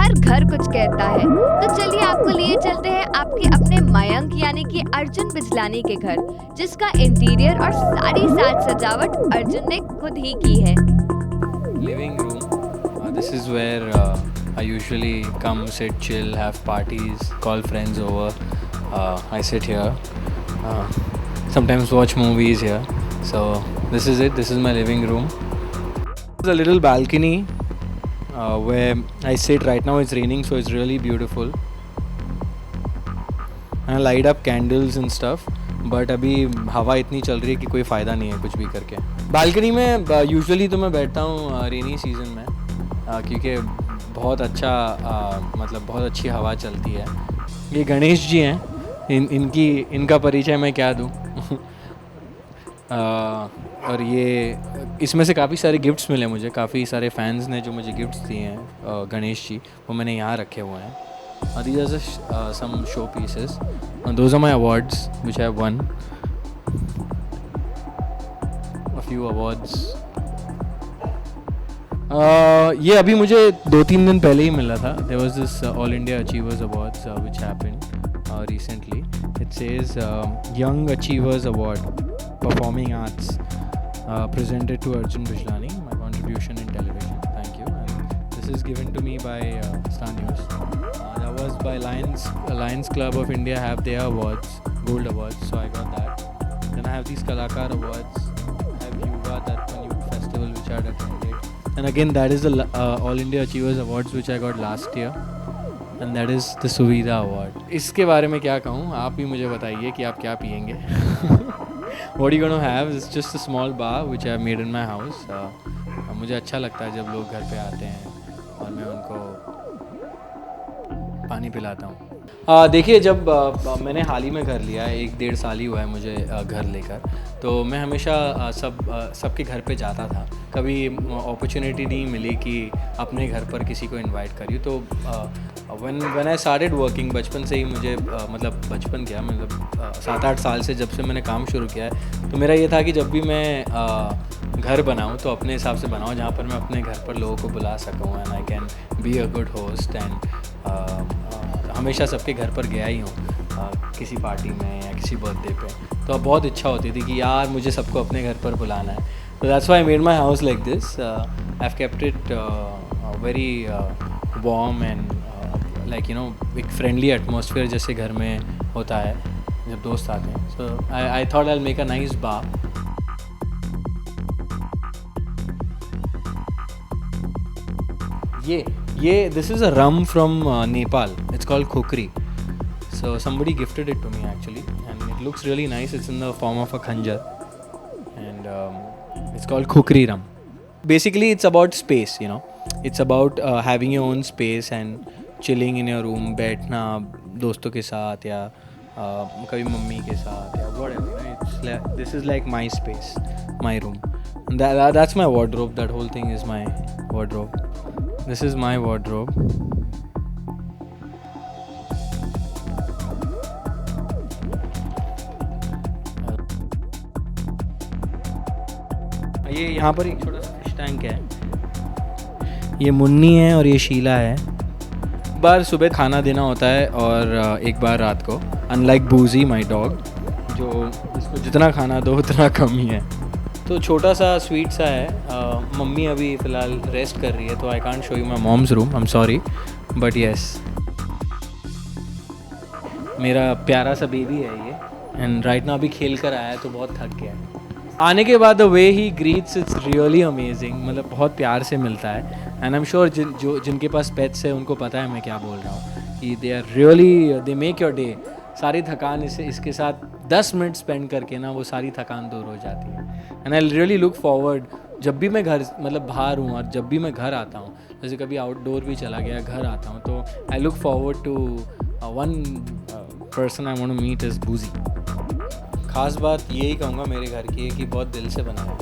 हर घर कुछ कहता है। तो चलिए आपको लिए चलते हैं आपके अपने मयंक यानी कि अर्जुन बिजलानी के घर, जिसका इंटीरियर और सारी साज सजावट अर्जुन ने खुद ही की है। Living room. This is where I usually come, sit, chill, have parties, call friends over. I sit here. Uh, Sometimes watch movies here. So this is it. This is my living room. There's a little balcony where I sit right now. It's raining, so it's really beautiful. And I light up candles and stuff. But अभी हवा इतनी चल रही है कि कोई फ़ायदा नहीं है कुछ भी करके। बालकनी में यूजुअली तो मैं बैठता हूँ रेनी सीज़न में क्योंकि बहुत अच्छा मतलब बहुत अच्छी हवा चलती है। ये गणेश जी हैं, इनका परिचय मैं क्या दूँ और ये इसमें से काफ़ी सारे गिफ्ट्स मिले मुझे, काफ़ी सारे फैंस ने जो मुझे गिफ्ट्स दिए हैं गणेश जी, वो मैंने यहाँ रखे हुए हैं। These are just some show pieces. Those are my awards which I have won. A few awards. ये अभी मुझे 2-3 दिन पहले ही मिला था. There was this All India Achievers Awards which happened recently. It says Young Achievers Award, Performing Arts, presented to Arjun Bijlani. My contribution in television. Thank you. And this is given to me by Star News. That was by Lions Club of India have their awards, gold awards, so I got that. Then I have these Kalakar awards. I have Yuva Darpan Youth Festival which I had attended. And again that is the All India Achievers Awards which I got last year. And that is the Suvidha Award. इसके बारे में क्या कहूँ, आप भी मुझे बताइए कि आप क्या पियेंगे. What are you going to have? It's just a small bar which I have made in my house. मुझे अच्छा लगता है जब लोग घर पे आते हैं और मैं उनको पानी पिलाता हूँ. देखिए जब मैंने हाल ही में घर लिया है, 1-1.5 साल ही हुआ है मुझे घर लेकर, तो मैं हमेशा सबके घर पे जाता था. कभी अपॉर्चुनिटी नहीं मिली कि अपने घर पर किसी को इनवाइट करी. तो व्हेन आई स्टार्टेड वर्किंग, बचपन से ही मुझे मतलब बचपन क्या मतलब 7-8 साल से जब से मैंने काम शुरू किया है, तो मेरा ये था कि जब भी मैं घर बनाऊँ तो अपने हिसाब से बनाऊँ जहाँ पर मैं अपने घर पर लोगों को बुला सकूँ and I can be a good host. And हमेशा सबके घर पर गया ही हूँ किसी पार्टी में या किसी बर्थडे पे, तो अब बहुत इच्छा होती थी कि यार मुझे सबको अपने घर पर बुलाना है. तो that's why I made my house like this. I have kept it very warm and like you know एक फ्रेंडली एटमॉस्फेयर जैसे घर में होता है जब दोस्त आते हैं. So I thought I make a nice bar. ये this is a rum from Nepal. It's called Khokri. So somebody gifted it to me actually, and it looks really nice. It's in the form of a khanjar, and it's called Khokri rum. Basically, it's about space. You know, it's about having your own space and chilling in your room, बैठना दोस्तों के साथ या कभी mummy के साथ या whatever. This is like my space, my room. And that's my wardrobe. That whole thing is my wardrobe. This is my wardrobe. ये यहाँ पर एक छोटा सा फिश टैंक है. ये मुन्नी है और ये शीला है. एक बार सुबह खाना देना होता है और एक बार रात को. अनलाइक बूजी माई डॉग, जो इसको जितना खाना दो उतना कम ही है. तो छोटा सा स्वीट सा है. मम्मी अभी फ़िलहाल रेस्ट कर रही है, तो I can't show you my mom's room. I am sorry but yes, मेरा प्यारा सा बेबी है ये. एंड राइट नाउ अभी खेल कर आया है तो बहुत थक गया है. आने के बाद the way he greets it's really amazing. मतलब बहुत प्यार से मिलता है. एंड आई एम श्योर जिनके पास पेट्स है उनको पता है मैं क्या बोल रहा हूँ कि they are really they make your day. सारी थकान इसके साथ 10 मिनट स्पेंड करके ना वो सारी थकान दूर हो जाती है. And I really look forward जब भी मैं घर मतलब बाहर हूँ और जब भी मैं घर आता हूँ, जैसे कभी आउटडोर भी चला गया घर आता हूँ, तो I look forward to one person I want to meet is बूजी. ख़ास बात यही कहूँगा मेरे घर की कि बहुत दिल से बना है.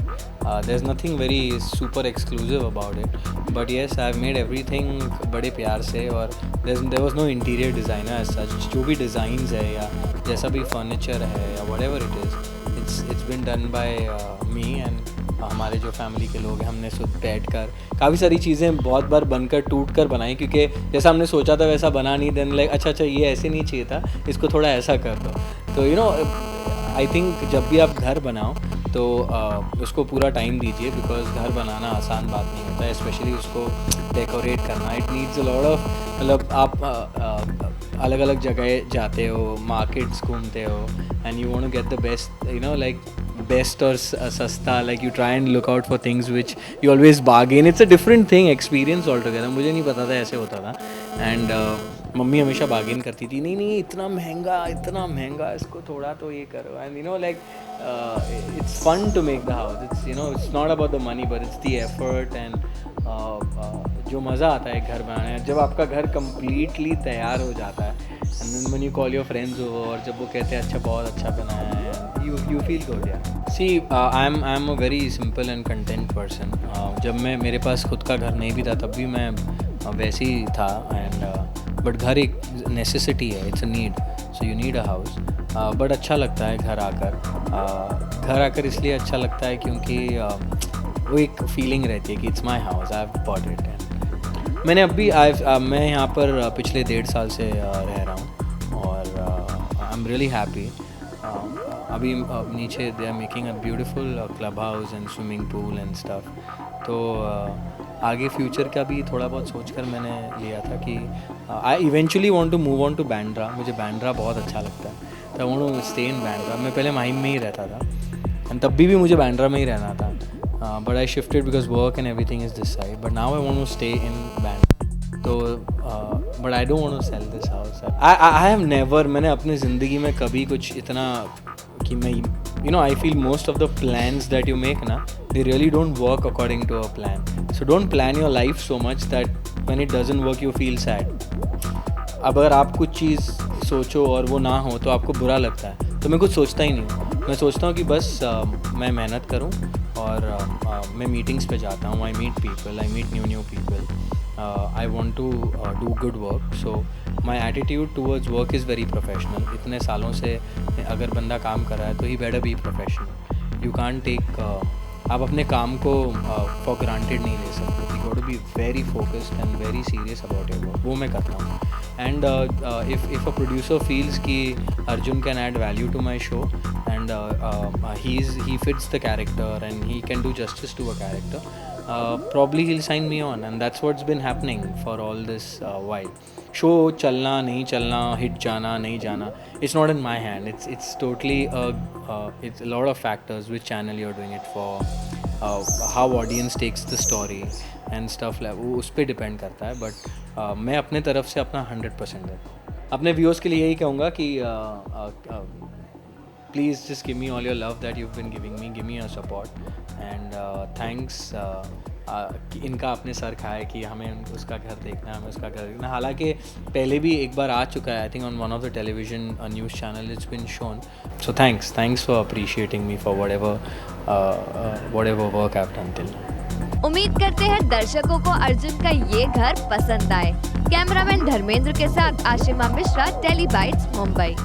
There is nothing very super exclusive about it, but yes I have made everything बड़े प्यार से. और there was no interior designer as such. जो भी डिज़ाइंस है या जैसा भी फर्नीचर है या whatever it is, it's been done by me, and हमारे जो फैमिली के लोग हैं हमने खुद बैठ कर काफ़ी सारी चीज़ें बहुत बार बनकर टूट कर बनाई, क्योंकि जैसा हमने सोचा था वैसा बना नहीं, देन लाइक अच्छा ये ऐसे नहीं चाहिए था, इसको थोड़ा ऐसा कर दो। तो यू नो आई थिंक जब भी आप घर बनाओ तो उसको पूरा टाइम दीजिए, बिकॉज घर बनाना आसान बात नहीं होता है, स्पेशली उसको डेकोरेट करना। It needs a lot of, मतलब आप अलग अलग जगह जाते हो, मार्केट्स घूमते हो, and you want to get the best, you know like best और सस्ता, like you try and look out for things which you always bargain. It's a different thing, experience all together. मुझे नहीं पता था ऐसे होता था, एंड मम्मी हमेशा बार्गेन करती थी, नहीं इतना महंगा, इसको थोड़ा तो ये करो, and you know like it's fun to make the house. It's, you know, it's not about the money, but it's the effort and जो मज़ा आता है घर बनाने में, जब आपका घर completely तैयार हो जाता है, and then when you call your friends over, और जब वो कहते हैं अच्छा बहुत अच्छा बनाया है, you feel good, yeah. See, I'm a very simple and content person. जब मेरे पास खुद का घर नहीं भी था तब भी मैं वैसे ही था, and but घर एक necessity है, it's a need, so you need a house. But अच्छा लगता है घर आकर इसलिए अच्छा लगता है क्योंकि वो एक फीलिंग रहती है कि it's my house, I have bought it. मैंने अभी मैं यहाँ पर पिछले 1.5 साल से रह रहा हूँ, और आई एम रियली हैप्पी। अभी नीचे they are making a beautiful club house and swimming pool and stuff. तो आगे फ्यूचर का भी थोड़ा बहुत सोचकर मैंने लिया था कि I eventually want to move on to Bandra. मुझे बैंड्रा बहुत अच्छा लगता है, तो I want to stay in Bandra. मैं पहले माहिम में ही रहता था, एंड तब भी मुझे बैंड्रा में ही रहना था, but I shifted because work and everything is this side, but now I want to stay in Bandra. तो but I don't want to sell this house. I have never, मैंने अपनी ज़िंदगी में कभी कुछ इतना कि मैं, you know, I feel most of the plans that you make na, they really don't work according to a plan. So don't plan your life so much that when it doesn't work you feel sad. अब अगर आप कुछ चीज़ सोचो और वो ना हो तो आपको बुरा लगता है, तो मैं कुछ सोचता ही नहीं हूँ। मैं सोचता हूँ कि बस मैं मेहनत करूँ, और मैं मीटिंग्स पे जाता हूँ, I meet people, I meet new people, I want to do good work. So my attitude towards work is very professional. इतने सालों से अगर बंदा काम कर रहा है तो he better be professional. You can't take आप अपने काम को for granted नहीं ले सकते. You got to be very focused and very serious about your work. वो मैं करता हूँ. And if a producer feels कि Arjun can add value to my show and he fits the character and he can do justice to a character, probably he'll sign me on, and that's what's been happening for all this while. Show चलना नहीं चलना, hit जाना नहीं जाना, it's not in my hand. It's totally it's a lot of factors, which channel you're doing it for, how audience takes the story and stuff like वो उस पर depend करता है। बट मैं अपने तरफ से अपना 100% देता हूँ। अपने व्यूअर्स के लिए यही कहूँगा कि please just give me all your love that you been giving me, give me your support and thanks. इनका अपने सर खाए कि हमें उसका घर देखना है, हमें उसका घर देखना। हालांकि पहले भी एक बार आ चुका है, I think on one of the television news channel it's been shown. So thanks for appreciating me for whatever work I've done till now. उम्मीद करते हैं दर्शकों को अर्जुन का ये घर पसंद आए। कैमरामैन धर्मेंद्र के साथ आशिमा मिश्रा, टेली बाइट्स, मुंबई।